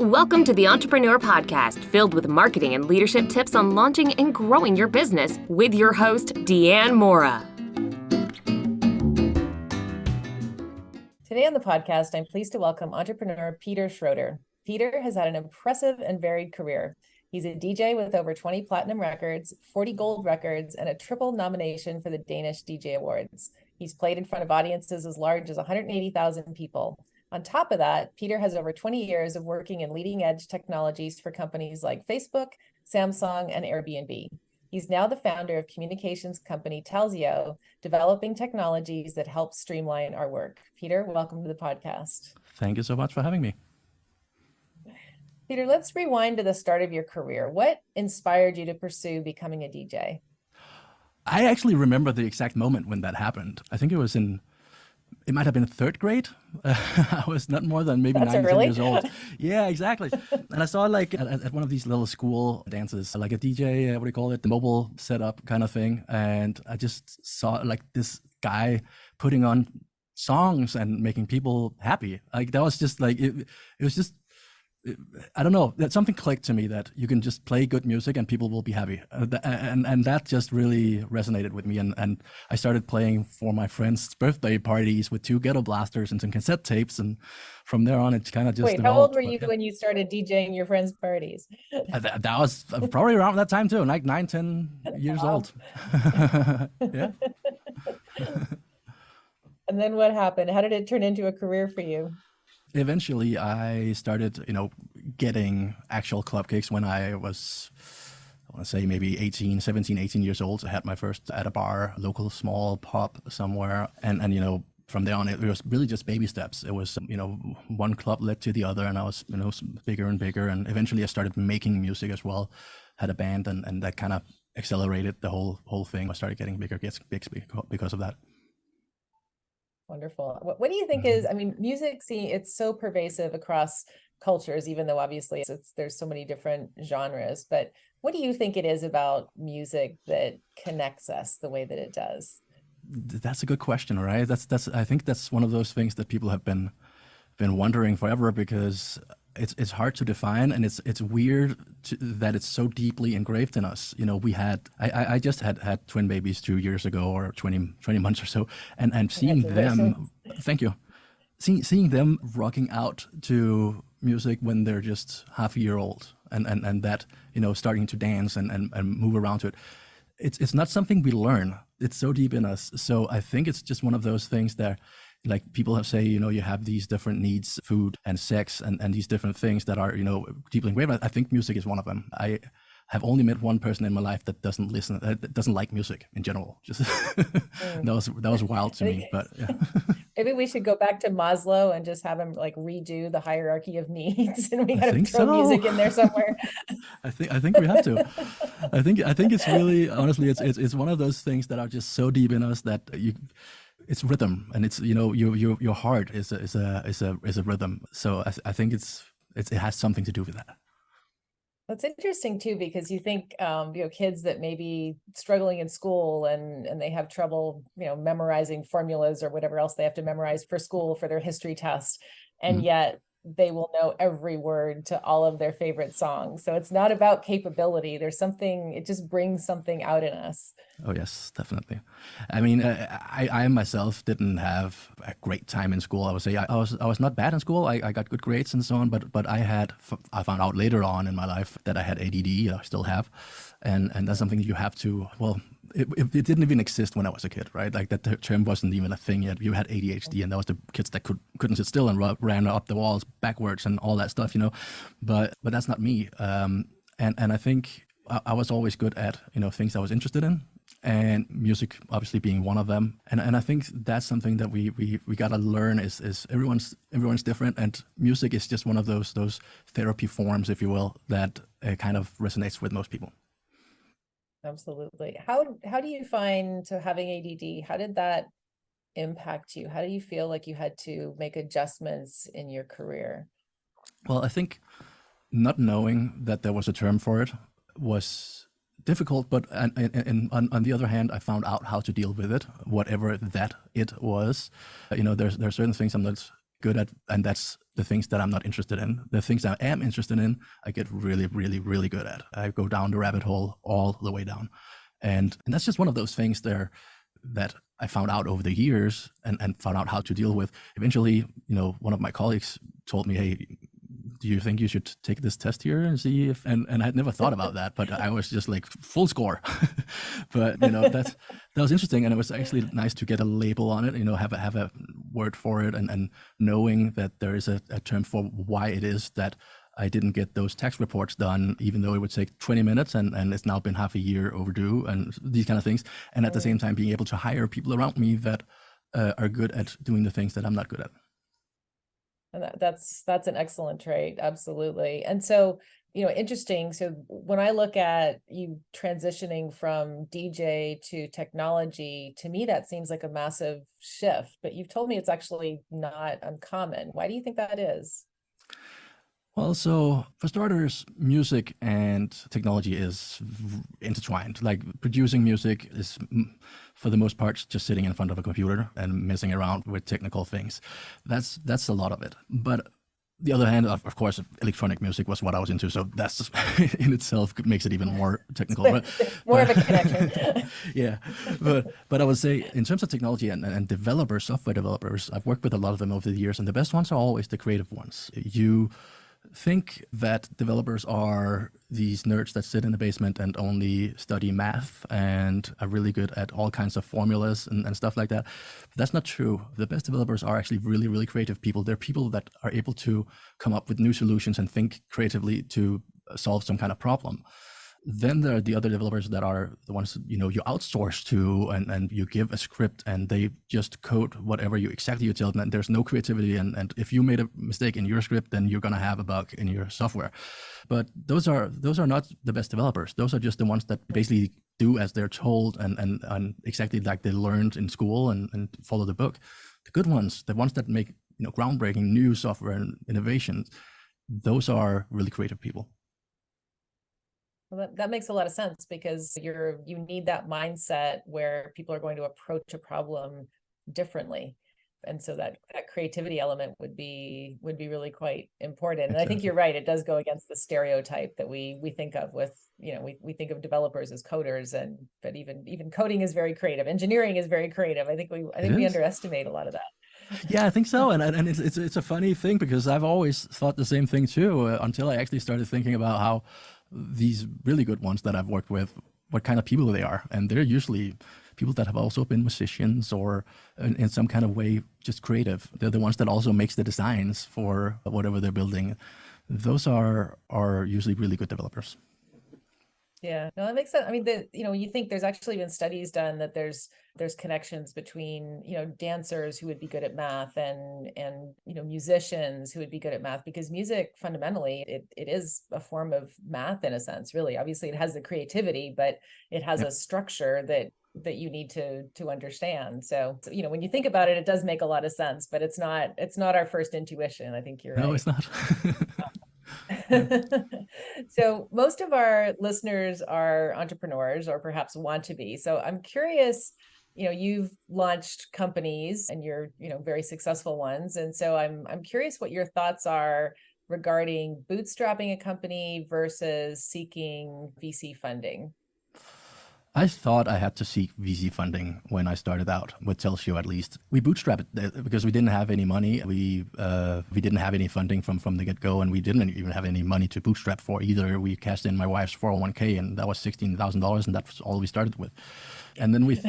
Welcome to the Entrepreneur Podcast, filled with marketing and leadership tips on launching and growing your business with your host, Deanne Mora. Today on the podcast, I'm pleased to welcome entrepreneur Peter Schroeder. Peter has had an impressive and varied career. He's a DJ with over 20 platinum records, 40 gold records, and a triple nomination for the Danish DJ Awards. He's played in front of audiences as large as 180,000 people. On top of that, Peter has over 20 years of working in leading-edge technologies for companies like Facebook, Samsung, and Airbnb. He's now the founder of communications company Talzio, developing technologies that help streamline our work. Peter, welcome to the podcast. Thank you so much for having me. Peter, let's rewind to the start of your career. What inspired you to pursue becoming a DJ? I actually remember the exact moment when that happened. I think it might have been third grade. I was not more than maybe 9 years old. Yeah, exactly. And I saw like at one of these little school dances, like a DJ, what do you call it? The mobile setup kind of thing. And I just saw like this guy putting on songs and making people happy. Like that was just like, it was just, I don't know, that something clicked to me that you can just play good music and people will be happy. And that just really resonated with me. And I started playing for my friends' birthday parties with 2 ghetto blasters and some cassette tapes. And from there on, it kind of just Wait, how old were you when you started DJing your friends' parties? That was probably around that time too, like 9, 10 years old. Yeah. And then what happened? How did it turn into a career for you? Eventually, I started, getting actual club gigs when I was, I want to say maybe 17, 18 years old. I had my first at a bar, local small pub somewhere. And from there on, it was really just baby steps. It was, one club led to the other and I was, bigger and bigger. And eventually I started making music as well, had a band and that kind of accelerated the whole thing. I started getting bigger gigs because of that. Wonderful. What do you think is, music, it's so pervasive across cultures, even though obviously there's so many different genres, but what do you think it is about music that connects us the way that it does? That's a good question, right? I think that's one of those things that people have been wondering forever because it's hard to define and it's weird that it's so deeply engraved in us. I just had twin babies 2 years ago or 20 months or so and seeing them, thank you, seeing them rocking out to music when they're just half a year old and that, starting to dance and move around to it. It's not something we learn. It's so deep in us. So I think it's just one of those things that like people have say, you have these different needs, food and sex and these different things that are, deeply engraved. I think music is one of them. I have only met one person in my life that doesn't like music in general. Just that was wild to me, but yeah. Maybe we should go back to Maslow and just have him like redo the hierarchy of needs and we gotta throw music in there somewhere. I think we have to. I think it's really, honestly, it's one of those things that are just so deep in us that it's rhythm and it's, your heart is a rhythm. So I think it has something to do with that. That's interesting too, because you think, kids that may be struggling in school and they have trouble, memorizing formulas or whatever else they have to memorize for school for their history test. And yet they will know every word to all of their favorite songs. So it's not about capability. There's something, it just brings something out in us. Oh, yes, definitely. I mean, I myself didn't have a great time in school. I would say I was not bad in school. I got good grades and so on, but I found out later on in my life that I had ADD. I still have. And that's something you have to, it didn't even exist when I was a kid, right? Like that term wasn't even a thing yet. You had ADHD and that was the kids that couldn't sit still and ran up the walls backwards and all that stuff, but that's not me. And I think I was always good at, things I was interested in and music obviously being one of them. And I think that's something that we got to learn is everyone's different and music is just one of those therapy forms, if you will, that kind of resonates with most people. Absolutely. How do you find having ADD? How did that impact you? How do you feel like you had to make adjustments in your career? Well, I think not knowing that there was a term for it was difficult, but on the other hand, I found out how to deal with it, whatever that it was. There's certain things I'm not good at, and that's the things that I'm not interested in. The things I am interested in, I get really, really, really good at. I go down the rabbit hole all the way down. And that's just one of those things there that I found out over the years and found out how to deal with. Eventually, one of my colleagues told me, hey, do you think you should take this test here and see if, and I had never thought about that, but I was just like full score. But, that was interesting. And it was actually nice to get a label on it, have a word for it and knowing that there is a term for why it is that I didn't get those tax reports done, even though it would take 20 minutes and it's now been half a year overdue and these kind of things. And at the same time, being able to hire people around me that are good at doing the things that I'm not good at. And that's an excellent trait. Absolutely. And so, interesting. So when I look at you transitioning from DJ to technology, to me, that seems like a massive shift, but you've told me it's actually not uncommon. Why do you think that is? Well, so for starters, music and technology is intertwined. Like producing music is, for the most part, just sitting in front of a computer and messing around with technical things. That's a lot of it. But the other hand, of course, electronic music was what I was into. So that's in itself makes it even more technical. More of a connection. Yeah. But I would say in terms of technology and developers, software developers, I've worked with a lot of them over the years, and the best ones are always the creative ones. You think that developers are these nerds that sit in the basement and only study math and are really good at all kinds of formulas and stuff like that. But that's not true. The best developers are actually really, really creative people. They're people that are able to come up with new solutions and think creatively to solve some kind of problem. Then there are the other developers that are the ones you outsource to and you give a script and they just code whatever you tell them, and there's no creativity. And if you made a mistake in your script, then you're going to have a bug in your software. But those are not the best developers. Those are just the ones that basically do as they're told and exactly like they learned in school and follow the book. The good ones, the ones that make groundbreaking new software and innovations, those are really creative people. Well, that makes a lot of sense, because you need that mindset where people are going to approach a problem differently. And so that creativity element would be really quite important. And I think you're right. It does go against the stereotype that we think of with, we think of developers as coders, but even coding is very creative. Engineering is very creative. I think we underestimate a lot of that. Yeah, I think so. And it's a funny thing, because I've always thought the same thing too, until I actually started thinking about how these really good ones that I've worked with, what kind of people they are. And they're usually people that have also been musicians or in some kind of way just creative. They're the ones that also makes the designs for whatever they're building. Those are usually really good developers. Yeah, no, that makes sense. I mean, you think there's actually been studies done that there's connections between, dancers who would be good at math and musicians who would be good at math, because music fundamentally, it is a form of math in a sense, really. Obviously it has the creativity, but it has a structure that you need to understand. So, when you think about it, it does make a lot of sense, but it's not our first intuition. I think you're right. No, it's not. So most of our listeners are entrepreneurs, or perhaps want to be. So I'm curious, you've launched companies and you're, very successful ones. And so I'm curious what your thoughts are regarding bootstrapping a company versus seeking VC funding. I thought I had to seek VC funding when I started out with Telsio, at least. We bootstrapped it because we didn't have any money. We didn't have any funding from the get-go, and we didn't even have any money to bootstrap for either. We cashed in my wife's 401k, and that was $16,000, and that's all we started with. And then we,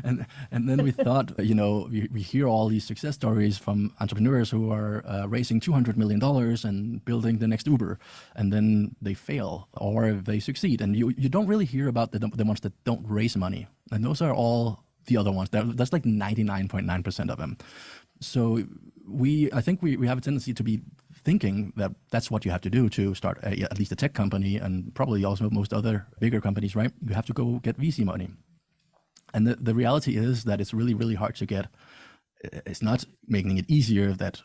and then we thought, we hear all these success stories from entrepreneurs who are raising $200 million and building the next Uber, and then they fail or they succeed. And you don't really hear about the ones that don't raise money. And those are all the other ones. That's like 99.9% of them. So I think we have a tendency to be thinking that that's what you have to do to start at least a tech company, and probably also most other bigger companies, right? You have to go get VC money. And the reality is that it's really, really hard to get. It's not making it easier that,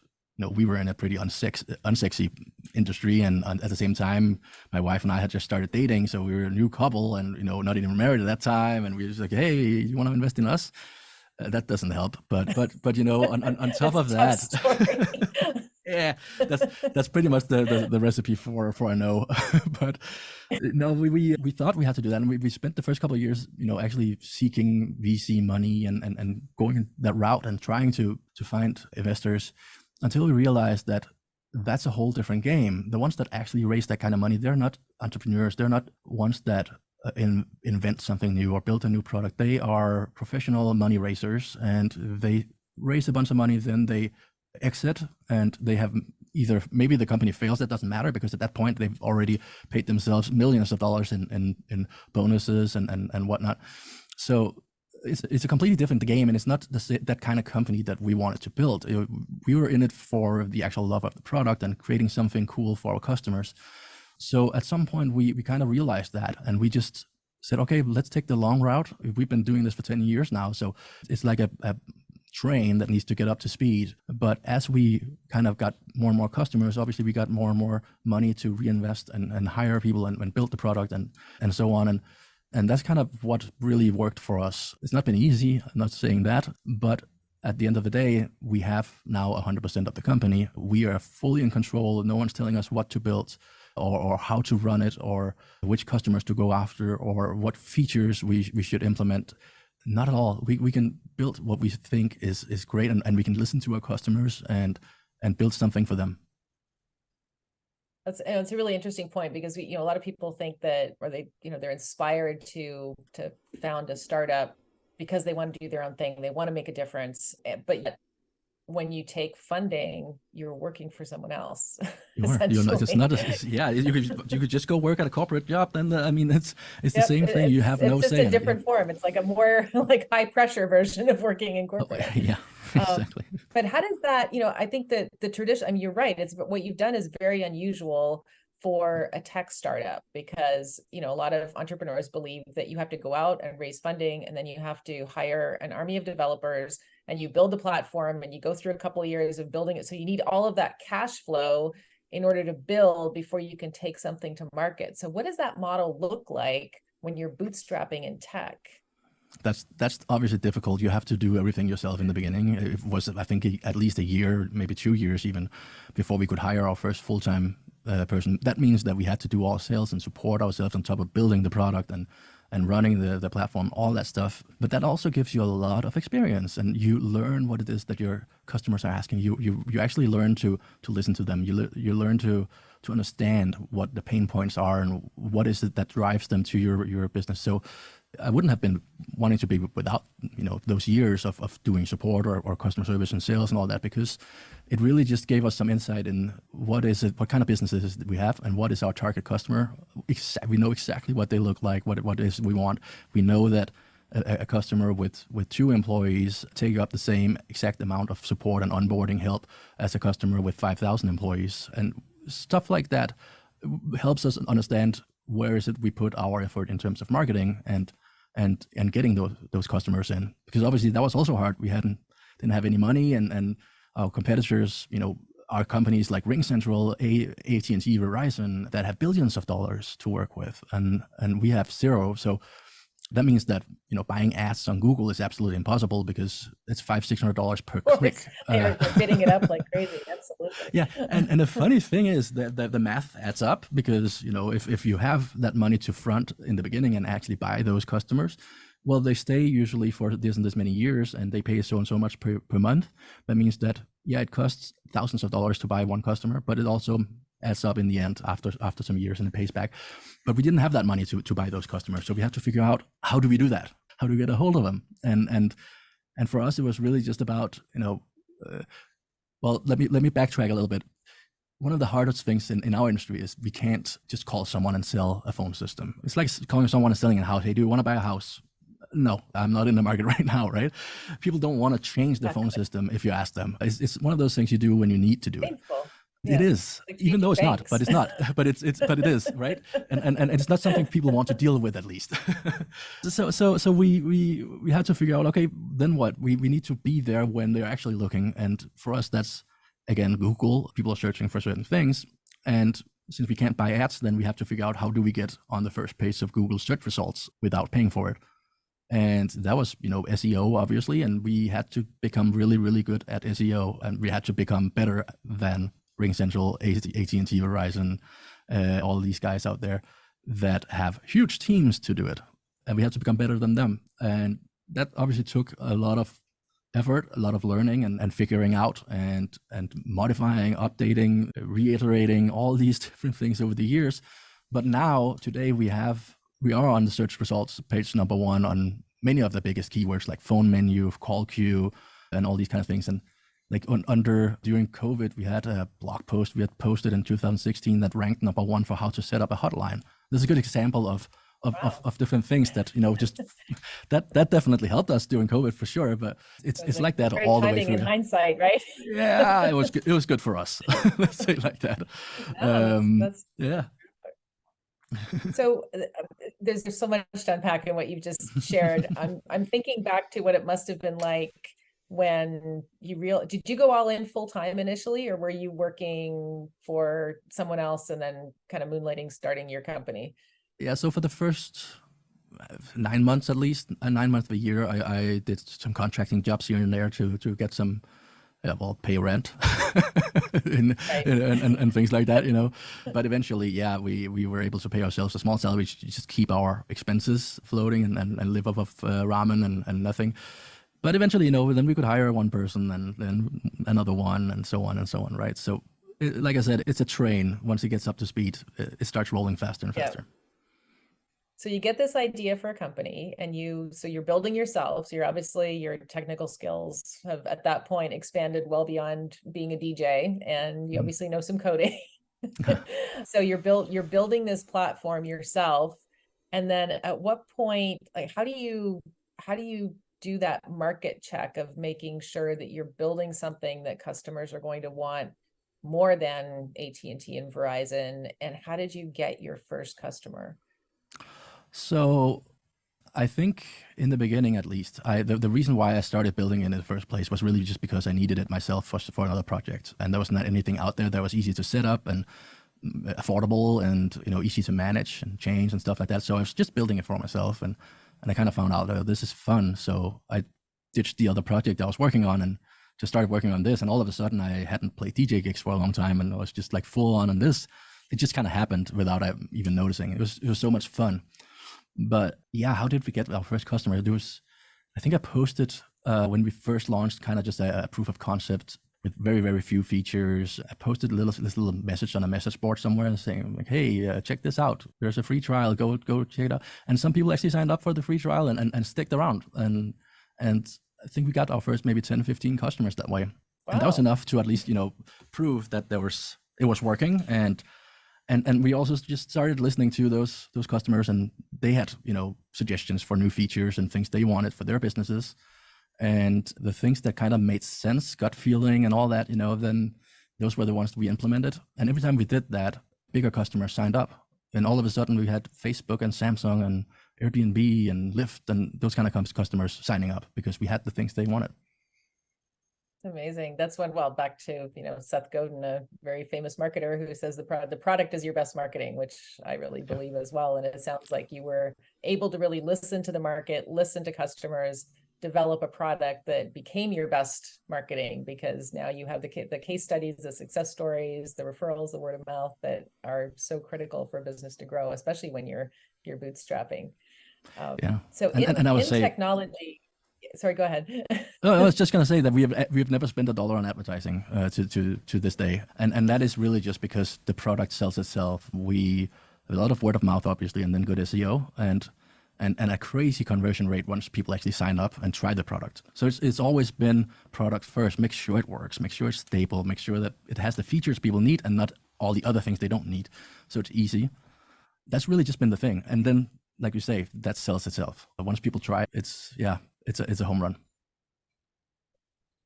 we were in a pretty unsexy industry. And at the same time, my wife and I had just started dating. So we were a new couple and, not even married at that time. And we were just like, hey, you want to invest in us? That doesn't help. But you know, on top of that, yeah, that's pretty much the recipe for a no. But no, we thought we had to do that, and we spent the first couple of years, you know, actually seeking VC money and going that route and trying to find investors, until we realized that that's a whole different game. The ones that actually raise that kind of money, they're not entrepreneurs. They're not ones that invent something new or build a new product. They are professional money raisers, and they raise a bunch of money, then they exit, and they have either, maybe the company fails, that doesn't matter, because at that point they've already paid themselves millions of dollars in bonuses and whatnot. So it's a completely different game, and it's not that kind of company that we wanted to build. We were in it for the actual love of the product and creating something cool for our customers. So at some point we kind of realized that, and we just said, okay, let's take the long route. We've been doing this for 10 years now, so it's like a train that needs to get up to speed. But as we kind of got more and more customers, obviously we got more and more money to reinvest and hire people and build the product and so on. And that's kind of what really worked for us. It's not been easy, I'm not saying that, but at the end of the day, we have now 100% of the company. We are fully in control. No one's telling us what to build or how to run it, or which customers to go after, or what features we should implement. Not at all. We can build what we think is great, and we can listen to our customers and build something for them. It's a really interesting point, because a lot of people think that, or they're inspired to found a startup because they want to do their own thing. They want to make a difference, but yet when you take funding, you're working for someone else. It's not. You could just go work at a corporate job. Then it's the same thing. You have no say. It's just a different form. It's like a more like high pressure version of working in corporate. Yeah, exactly. But how does that? I think that the tradition. I mean, you're right. It's what you've done is very unusual for a tech startup, because a lot of entrepreneurs believe that you have to go out and raise funding, and then you have to hire an army of developers, and you build the platform, and you go through a couple of years of building it. So you need all of that cash flow in order to build before you can take something to market. So what does that model look like when you're bootstrapping in tech? That's obviously difficult. You have to do everything yourself in the beginning. It was, I think, at least a year, maybe 2 years even, before we could hire our first full-time person. That means that we had to do all sales and support ourselves on top of building the product and running the platform, all that stuff. But that also gives you a lot of experience, and you learn what it is that your customers are asking. You actually learn to listen to them. You learn to understand what the pain points are and what is it that drives them to your business. So I wouldn't have been wanting to be without those years of doing support or customer service and sales and all that, because it really just gave us some insight in what kind of business is it we have, and what is our target customer. We know exactly what they look like, what it is we want. We know that a customer with 2 employees take up the same exact amount of support and onboarding help as a customer with 5,000 employees, and stuff like that helps us understand where is it we put our effort in terms of marketing and getting those customers in, because obviously that was also hard. We didn't have any money, and our competitors, are companies like RingCentral, AT&T, Verizon, that have billions of dollars to work with, and we have zero. So that means that buying ads on Google is absolutely impossible, because it's $500-$600 per click. They're bidding it up like crazy. Absolutely. Yeah, and the funny thing is that the math adds up, because if you have that money to front in the beginning and actually buy those customers, well, they stay usually for this and this many years, and they pay so and so much per month. That means that it costs thousands of dollars to buy one customer, but it also adds up in the end after some years, and it pays back. But we didn't have that money to buy those customers, so we had to figure out, how do we do that? How do we get a hold of them? And for us, it was really just about well, let me backtrack a little bit. One of the hardest things in our industry is we can't just call someone and sell a phone system. It's like calling someone and selling a house. Hey, do you want to buy a house? No, I'm not in the market right now, right? People don't want to change the phone system if you ask them. It's one of those things you do when you need to do it. Yeah. It is, like, even though it's not, but it's not, but it is, right? And it's not something people want to deal with, at least. So we had to figure out, okay, then what? We need to be there when they're actually looking. And for us, that's, again, Google. People are searching for certain things. And since we can't buy ads, then we have to figure out, how do we get on the first page of Google search results without paying for it? And that was, SEO obviously, and we had to become really, really good at SEO, and we had to become better than RingCentral, AT&T, Verizon, all these guys out there that have huge teams to do it, and we had to become better than them. And that obviously took a lot of effort, a lot of learning and figuring out and modifying, updating, reiterating all these different things over the years. But now, today, we are on the search results page number 1 on many of the biggest keywords like phone menu, call queue, and all these kind of things. And like during COVID, we had a blog post we had posted in 2016 that ranked number 1 for how to set up a hotline. This is a good example of different things that, just that definitely helped us during COVID for sure. But it's like that all the way through. In hindsight, right? Yeah, it was good for us. Let's say it like that. Yeah. So there's so much to unpack in what you've just shared. I'm thinking back to what it must have been like when did you go all in full time initially, or were you working for someone else and then kind of moonlighting, starting your company? Yeah, so for the first 9 months, at least 9 months of a year, I did some contracting jobs here and there to get some, pay rent and things like that, But eventually, yeah, we were able to pay ourselves a small salary to just keep our expenses floating and live off of ramen and nothing. But eventually, then we could hire one person and then another one and so on, right? So, like I said, it's a train. Once it gets up to speed, it starts rolling faster and faster. Yeah. So you get this idea for a company and you're building yourself. So your technical skills have at that point expanded well beyond being a DJ, and you obviously know some coding. So you're building this platform yourself. And then at what point, like, how do you do that market check of making sure that you're building something that customers are going to want more than AT&T and Verizon? And how did you get your first customer? So I think in the beginning, at least, the reason why I started building it in the first place was really just because I needed it myself for another project. And there was not anything out there that was easy to set up and affordable and, easy to manage and change and stuff like that. So I was just building it for myself. And I kind of found out, oh, this is fun. So I ditched the other project I was working on and just started working on this. And all of a sudden, I hadn't played DJ gigs for a long time. And I was just like full on this. It just kind of happened without even noticing. It was so much fun. But yeah, how did we get our first customer? I think I posted when we first launched kind of just a proof of concept with very, very few features. I posted this little message on a message board somewhere saying like, hey, check this out. There's a free trial. Go check it out. And some people actually signed up for the free trial and sticked around. And I think we got our first maybe 10, 15 customers that way. Wow. And that was enough to at least, prove that it was working. And we also just started listening to those customers, and they had, suggestions for new features and things they wanted for their businesses. And the things that kind of made sense, gut feeling and all that, then those were the ones we implemented. And every time we did that, bigger customers signed up. And all of a sudden we had Facebook and Samsung and Airbnb and Lyft and those kind of customers signing up because we had the things they wanted. Amazing. That's back to, Seth Godin, a very famous marketer who says the product is your best marketing, which I really believe as well. And it sounds like you were able to really listen to the market, listen to customers, develop a product that became your best marketing, because now you have the case studies, the success stories, the referrals, the word of mouth that are so critical for business to grow, especially when you're bootstrapping. So and I would say technology. Sorry, go ahead. No, I was just going to say that we've never spent $1 on advertising to this day, and that is really just because the product sells itself. We have a lot of word of mouth, obviously, and then good SEO and a crazy conversion rate once people actually sign up and try the product. So it's always been product first. Make sure it works. Make sure it's stable. Make sure that it has the features people need and not all the other things they don't need. So it's easy. That's really just been the thing. And then, like you say, that sells itself. But once people try, it's a home run.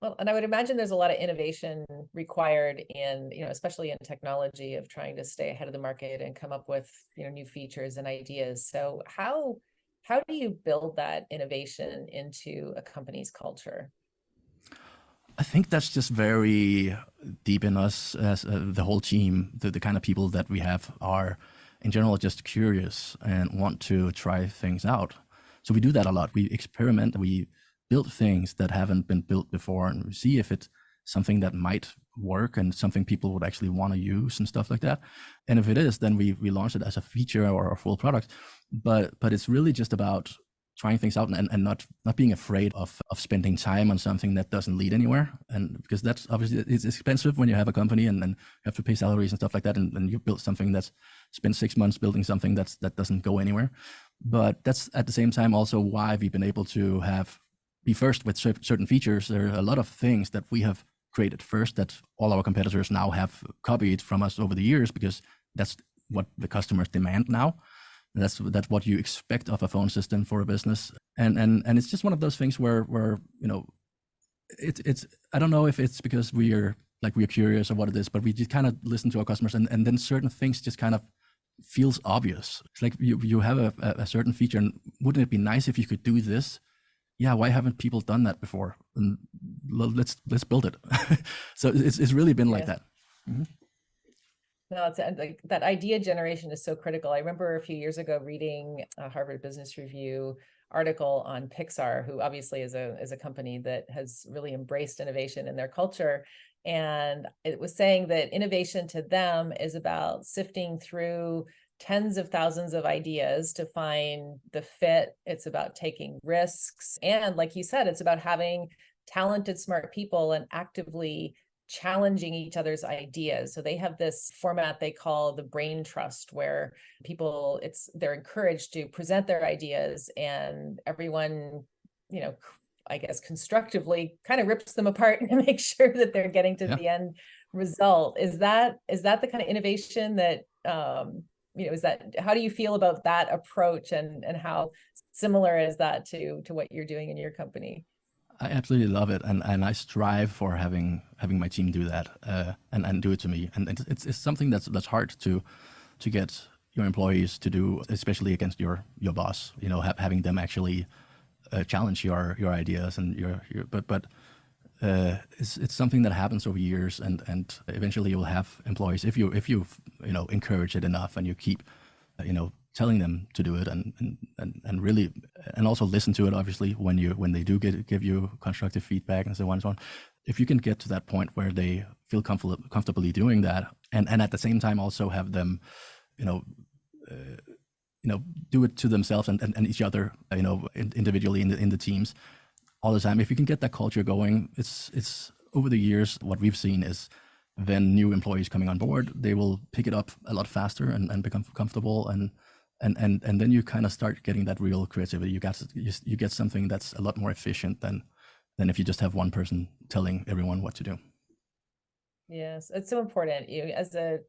Well, and I would imagine there's a lot of innovation required in, especially in technology, of trying to stay ahead of the market and come up with, new features and ideas. So how do you build that innovation into a company's culture? I think that's just very deep in us as the whole team. The kind of people that we have are, in general, just curious and want to try things out. So we do that a lot. We experiment, we build things that haven't been built before, and we see if it's something that might work and something people would actually want to use and stuff like that. And if it is, then we launch it as a feature or a full product. But it's really just about trying things out and not being afraid of spending time on something that doesn't lead anywhere. And because that's obviously, it's expensive when you have a company and you have to pay salaries and stuff like that. And you build something that's spent 6 months building something that doesn't go anywhere. But that's at the same time also why we've been able to be first with certain features. There are a lot of things that we have created first that all our competitors now have copied from us over the years, because that's what the customers demand now. That's what you expect of a phone system for a business, and it's just one of those things where it's I don't know if it's because we're curious of what it is, but we just kind of listen to our customers, and then certain things just kind of feels obvious. It's like you have a certain feature, and wouldn't it be nice if you could do this? Yeah, why haven't people done that before? And let's build it. So it's really been like that. Mm-hmm. No, it's like that idea generation is so critical. I remember a few years ago reading a Harvard Business Review article on Pixar, who obviously is a company that has really embraced innovation in their culture. And it was saying that innovation to them is about sifting through tens of thousands of ideas to find the fit. It's about taking risks. And like you said, it's about having talented, smart people and actively challenging each other's ideas. So they have this format they call the brain trust, where they're encouraged to present their ideas, and everyone, I guess constructively kind of rips them apart and makes sure that they're getting to the end result. Is that the kind of innovation that, how do you feel about that approach, and how similar is that to what you're doing in your company? I absolutely love it, and I strive for having my team do that and do it to me. And it's something that's hard to get your employees to do, especially against your boss. Having them actually challenge your ideas and but it's something that happens over years, and eventually you'll have employees if you encourage it enough and you keep telling them to do it and really, and also listen to it, obviously, when they do give you constructive feedback and so on and so on. If you can get to that point where they feel comfortably doing that, and at the same time also have them do it to themselves and each other, individually in the teams all the time. If you can get that culture going, it's over the years, what we've seen is then new employees coming on board, they will pick it up a lot faster and become comfortable, and then you kind of start getting that real creativity. You get something that's a lot more efficient than if you just have one person telling everyone what to do. Yes, it's so important.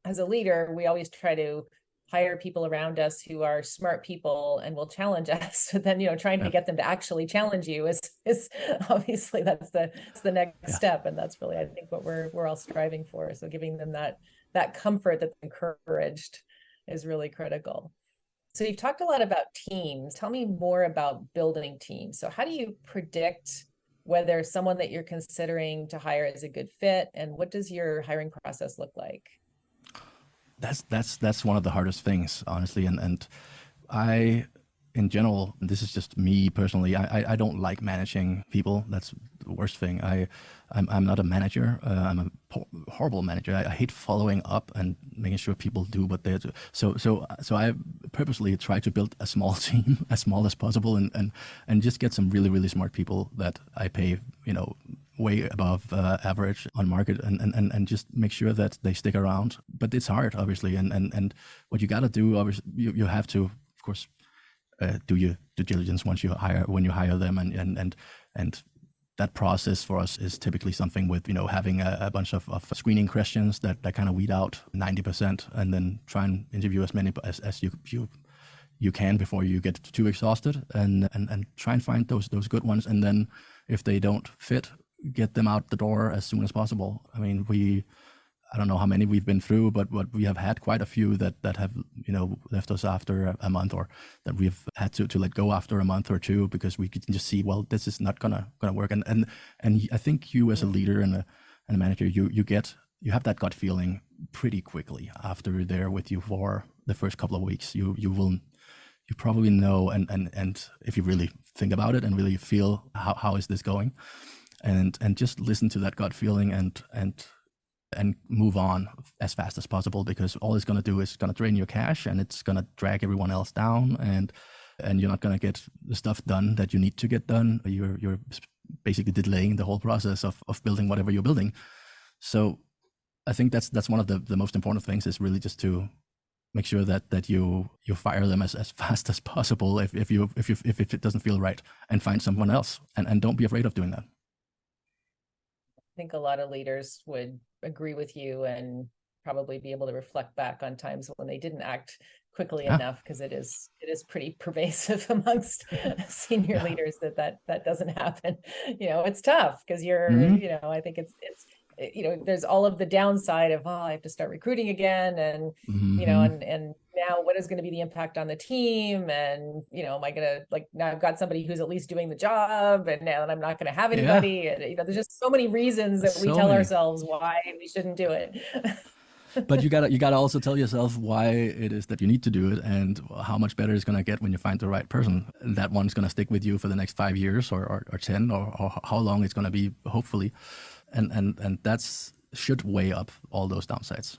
As a leader, we always try to hire people around us who are smart people and will challenge us. But then, trying to get them to actually challenge you is obviously that's the next step, and that's really, I think, what we're all striving for. So giving them that comfort that's encouraged is really critical. So you've talked a lot about teams. Tell me more about building teams. So how do you predict whether someone that you're considering to hire is a good fit, and what does your hiring process look like? That's one of the hardest things, honestly, and I, in general, this is just me personally, I don't like managing people. That's the worst thing. I'm not a manager. I'm a horrible manager. I hate following up and making sure people do what they do. So I purposely try to build a small team, as small as possible, and just get some really, really smart people that I pay, way above average on market, and just make sure that they stick around. But it's hard, obviously, and what you got to do, obviously, you have to, of course, do your due diligence when you hire them, and that process for us is typically something with having a bunch of screening questions that kind of weed out 90%, and then try and interview as many as you can before you get too exhausted, and try and find those good ones, and then if they don't fit, get them out the door as soon as possible. I mean, I don't know how many we've been through, but we have had quite a few that have left us after a month, or that we've had to let go after a month or two, because we can just see, well, this is not gonna work. And I think you, as a leader and a manager, you have that gut feeling pretty quickly after they're with you for the first couple of weeks. you probably know, and if you really think about it and really feel how is this going, and just listen to that gut feeling and move on as fast as possible, because all it's going to do is going to drain your cash, and it's going to drag everyone else down, and you're not going to get the stuff done that you need to get done. You're basically delaying the whole process of building whatever you're building. So I think that's one of the most important things, is really just to make sure that you fire them as fast as possible if it doesn't feel right, and find someone else, and don't be afraid of doing that. I think a lot of leaders would agree with you and probably be able to reflect back on times when they didn't act quickly enough, because it is pretty pervasive amongst senior leaders that doesn't happen. It's tough because you're, I think it's there's all of the downside of, I have to start recruiting again, and and now what is going to be the impact on the team, and am I gonna, like, now I've got somebody who's at least doing the job, and now I'm not going to have anybody, and there's just so many reasons that we tell ourselves why we shouldn't do it. But you gotta also tell yourself why it is that you need to do it, and how much better it's gonna get when you find the right person. That one's gonna stick with you for the next 5 years or 10 or how long it's gonna be, hopefully, and that's should weigh up all those downsides.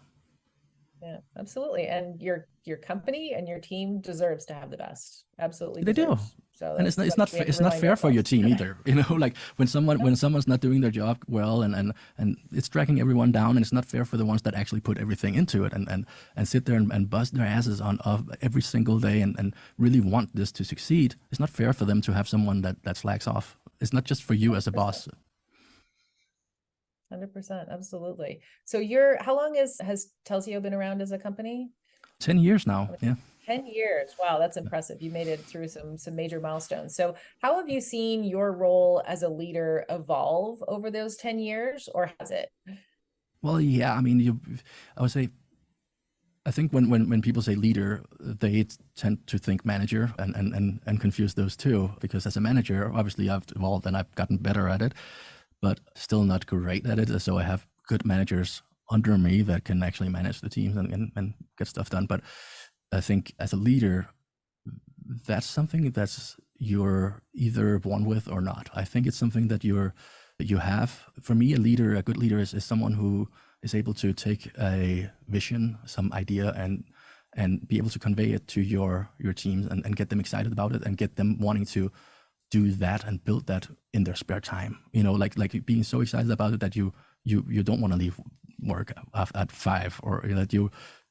Yeah, absolutely. And your company and your team deserves to have the best. Absolutely, they do. So, and it's not fair for your team either. Like when someone's not doing their job well, and it's dragging everyone down, and it's not fair for the ones that actually put everything into it and sit there and bust their asses on every single day and really want this to succeed. It's not fair for them to have someone that slacks off. It's not just for you as a boss. 100%, absolutely. So how long has Telsio been around as a company? 10 years now. Yeah. 10 years. Wow, that's impressive. You made it through some major milestones. So how have you seen your role as a leader evolve over those 10 years, or has it? Well, yeah, I mean, I would say, I think when people say leader, they tend to think manager and confuse those two, because as a manager, obviously I've evolved and I've gotten better at it, but still not great at it. So I have good managers under me that can actually manage the teams and get stuff done. But I think as a leader, that's something that's you're either born with or not. I think it's something that you have. For me, a good leader is someone who is able to take a vision, some idea, and be able to convey it to your teams and get them excited about it and get them wanting to do that and build that in their spare time. Like being so excited about it that you don't want to leave work at 5, or that you.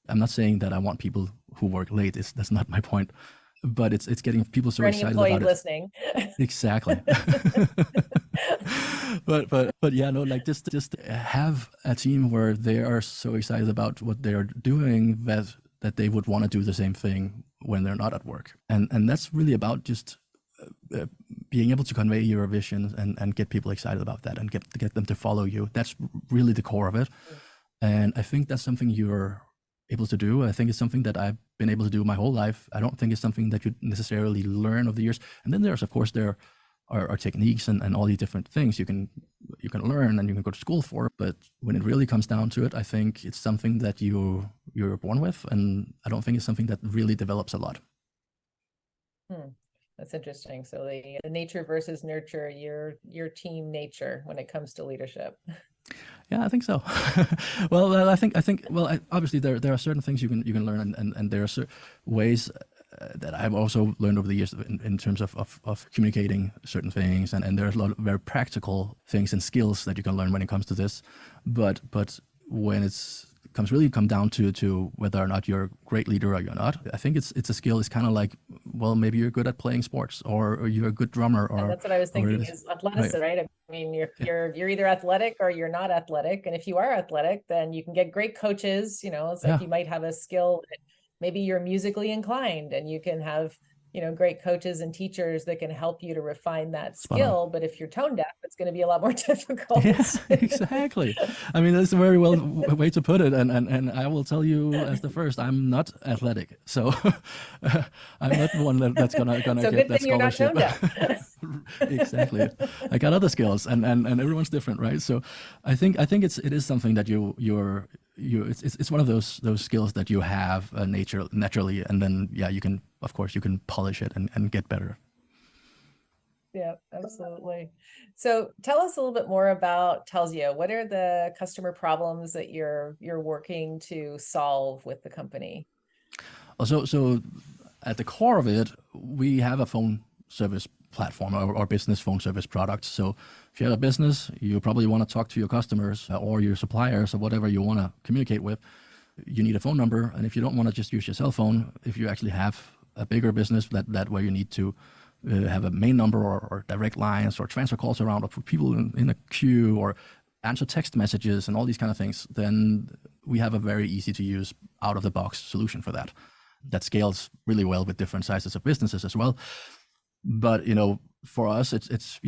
I'm not saying that I want people who work late. That's not my point. But it's getting people so excited about it. Listening. Exactly. but yeah, no, like just have a team where they are so excited about what they are doing that they would want to do the same thing when they're not at work. And that's really about just being able to convey your vision and get people excited about that and get them to follow you. That's really the core of it. And I think that's something you're able to do. I think it's something that I've been able to do my whole life. I don't think it's something that you necessarily learn over the years. And then there are techniques and all these different things you can learn and you can go to school for. But when it really comes down to it, I think it's something that you're born with, and I don't think it's something that really develops a lot. That's interesting. So the nature versus nurture, your team nature when it comes to leadership. Yeah, I think so. Well, I think obviously there are certain things you can learn, and there are certain ways that I've also learned over the years in terms of communicating certain things, and there's a lot of very practical things and skills that you can learn when it comes to this. But when come down to whether or not you're a great leader or you're not, I think it's a skill. It's kind of like, well, maybe you're good at playing sports, or you're a good drummer, or that's what I was thinking is athleticism, right? I mean, you're either athletic or you're not athletic, and if you are athletic, then you can get great coaches. It's like you might have a skill that maybe you're musically inclined, and you can have great coaches and teachers that can help you to refine that skill. But if you're tone deaf, it's going to be a lot more difficult. Yeah, exactly. I mean, that's a very well way to put it. And I will tell you as the first, I'm not athletic. So I'm not the one that's going to get that scholarship. You're not tone deaf. Exactly. I got other skills, and everyone's different, right? So I think it is something that it's one of those skills that you have naturally, and then you can, of course, you can polish it and get better. Yeah, absolutely. So tell us a little bit more about Telsio. What are the customer problems that you're working to solve with the company? So at the core of it, we have a phone service platform or business phone service product. So if you have a business, you probably want to talk to your customers or your suppliers or whatever you want to communicate with. You need a phone number, and if you don't want to just use your cell phone, if you actually have a bigger business that where you need to have a main number or direct lines or transfer calls around or put people in a queue or answer text messages and all these kind of things, then we have a very easy to use out of the box solution for that. That scales really well with different sizes of businesses as well. But for us, it's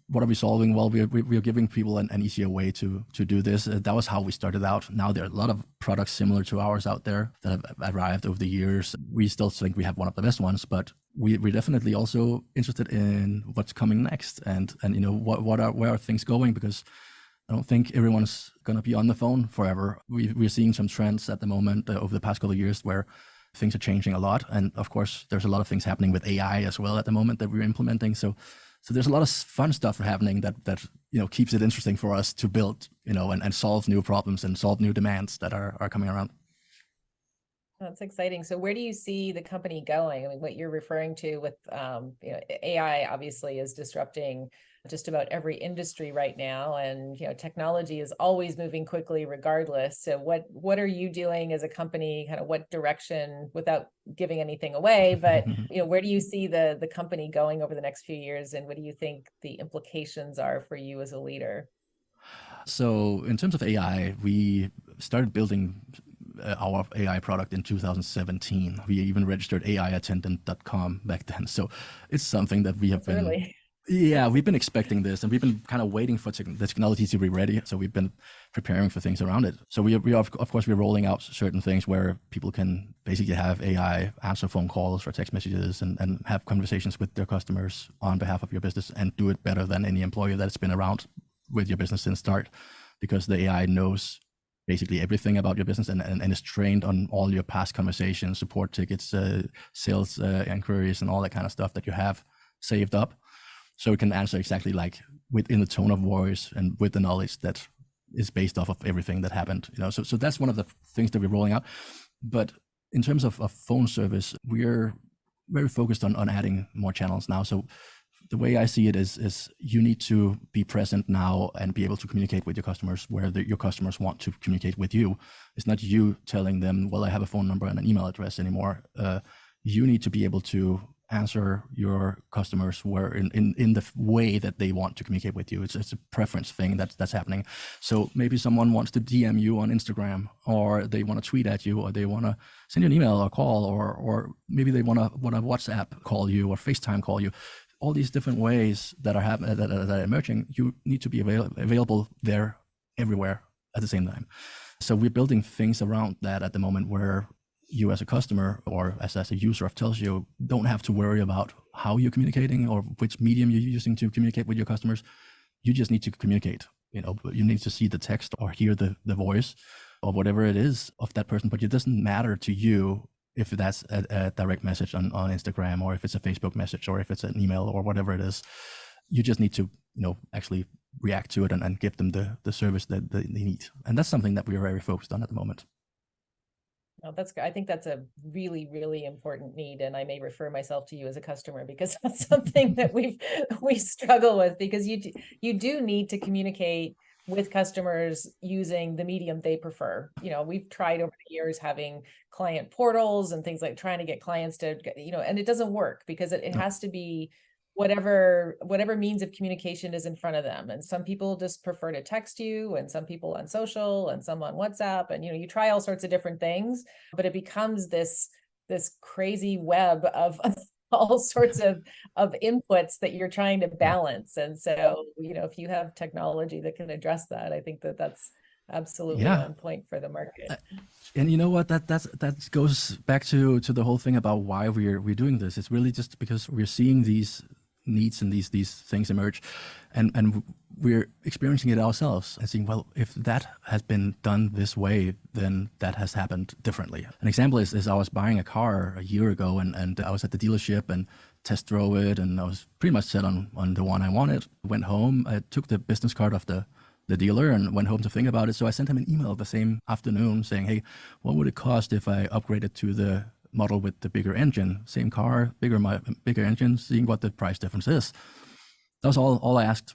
what are we solving? Well, we're giving people an easier way to do this. That was how we started out. Now there are a lot of products similar to ours out there that have arrived over the years. We still think we have one of the best ones, but we're definitely also interested in what's coming next and where are things going, because I don't think everyone's going to be on the phone forever. We're seeing some trends at the moment over the past couple of years where things are changing a lot. And of course, there's a lot of things happening with AI as well at the moment that we're implementing. So there's a lot of fun stuff happening that keeps it interesting for us to build, and solve new problems and solve new demands that are coming around. That's exciting. So where do you see the company going? I mean, what you're referring to with AI obviously is disrupting just about every industry right now, and technology is always moving quickly regardless. So what are you doing as a company? Kind of what direction, without giving anything away, but where do you see the company going over the next few years, and what do you think the implications are for you as a leader? So in terms of AI, we started building our AI product in 2017. We even registered AIattendant.com back then. So it's something that we have been Early. Yeah, we've been expecting this, and we've been kind of waiting for the technology to be ready. So we've been preparing for things around it. So we are, of course, we're rolling out certain things where people can basically have AI answer phone calls or text messages and have conversations with their customers on behalf of your business and do it better than any employee that's been around with your business since start, because the AI knows basically everything about your business and is trained on all your past conversations, support tickets, sales inquiries, and all that kind of stuff that you have saved up. So it can answer exactly like within the tone of voice and with the knowledge that is based off of everything that happened. So that's one of the things that we're rolling out. But in terms of phone service, we're very focused on adding more channels now. So the way I see it is you need to be present now and be able to communicate with your customers where your customers want to communicate with you. It's not you telling them, well, I have a phone number and an email address anymore. You need to be able to answer your customers where in the way that they want to communicate with you. It's a preference thing that's happening. So maybe someone wants to DM you on Instagram, or they want to tweet at you, or they want to send you an email or call, or maybe they want to WhatsApp call you or FaceTime call you. All these different ways that are happening, that are emerging, you need to be available there everywhere at the same time. So we're building things around that at the moment where you as a customer or as a user of Telsio don't have to worry about how you're communicating or which medium you're using to communicate with your customers. You just need to communicate. You need to see the text or hear the voice or whatever it is of that person, but it doesn't matter to you if that's a direct message on Instagram, or if it's a Facebook message, or if it's an email, or whatever it is. You just need to actually react to it and give them the service that they need. And that's something that we are very focused on at the moment. Oh, I think that's a really, really important need. And I may refer myself to you as a customer, because that's something that we struggle with, because you do need to communicate with customers using the medium they prefer. We've tried over the years having client portals and things like trying to get clients to, and it doesn't work, because it has to be whatever means of communication is in front of them. And some people just prefer to text you, and some people on social, and some on WhatsApp, and you try all sorts of different things, but it becomes this crazy web of all sorts of inputs that you're trying to balance. And so, if you have technology that can address that, I think that's absolutely on point for the market. And you know what, that goes back to the whole thing about why we're doing this. It's really just because we're seeing these needs and these things emerge, and we're experiencing it ourselves and seeing, well, if that has been done this way, then that has happened differently. An example is I was buying a car a year ago, and I was at the dealership and test drove it, and I was pretty much set on the one I wanted. Went home, I took the business card off the dealer and went home to think about it. So I sent him an email the same afternoon saying, hey, what would it cost if I upgraded to the model with the bigger engine? Same car, bigger engine, seeing what the price difference is. That was all I asked,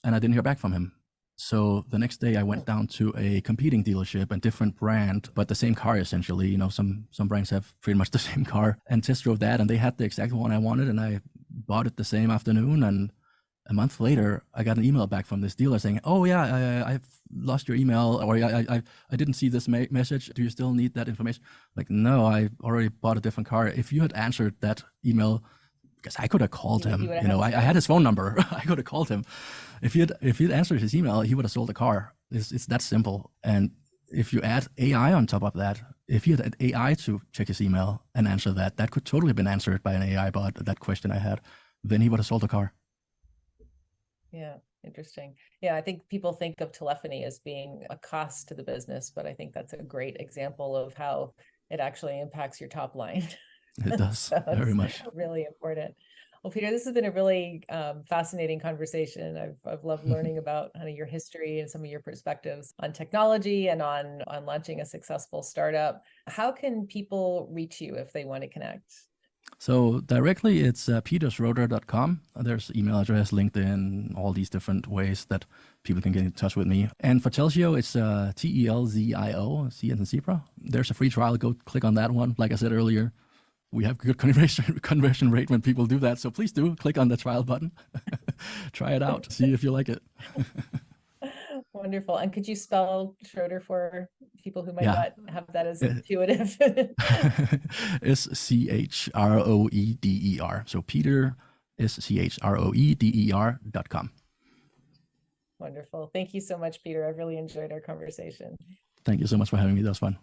and I didn't hear back from him. So the next day I went down to a competing dealership, a different brand, but the same car essentially. Some brands have pretty much the same car, and test drove that, and they had the exact one I wanted, and I bought it the same afternoon. And a month later, I got an email back from this dealer saying, oh yeah, I've lost your email, or I didn't see this message. Do you still need that information? Like, no, I already bought a different car. If you had answered that email, because I could have called him, I had his phone number. I could have called him. If he'd answered his email, he would have sold the car. It's that simple. And if you add AI on top of that, if you had AI to check his email and answer that could totally have been answered by an AI bot, that question I had, then he would have sold the car. Yeah, interesting. Yeah, I think people think of telephony as being a cost to the business, but I think that's a great example of how it actually impacts your top line. It does, So very much. Really important. Well, Peter, this has been a really fascinating conversation. I've loved learning about kind of your history and some of your perspectives on technology and on launching a successful startup. How can people reach you if they want to connect? So directly, it's peterschroeder.com. There's email address, LinkedIn, all these different ways that people can get in touch with me. And for Telzio, it's TELZIO, C as in zebra. There's a free trial. Go click on that one. Like I said earlier, we have good conversion rate when people do that. So please do click on the trial button. Try it out. See if you like it. Wonderful. And could you spell Schroeder for people who might not have that as intuitive? It's CHROEDER. So Peter is CHROEDER.com. Wonderful. Thank you so much, Peter. I've really enjoyed our conversation. Thank you so much for having me. That was fun.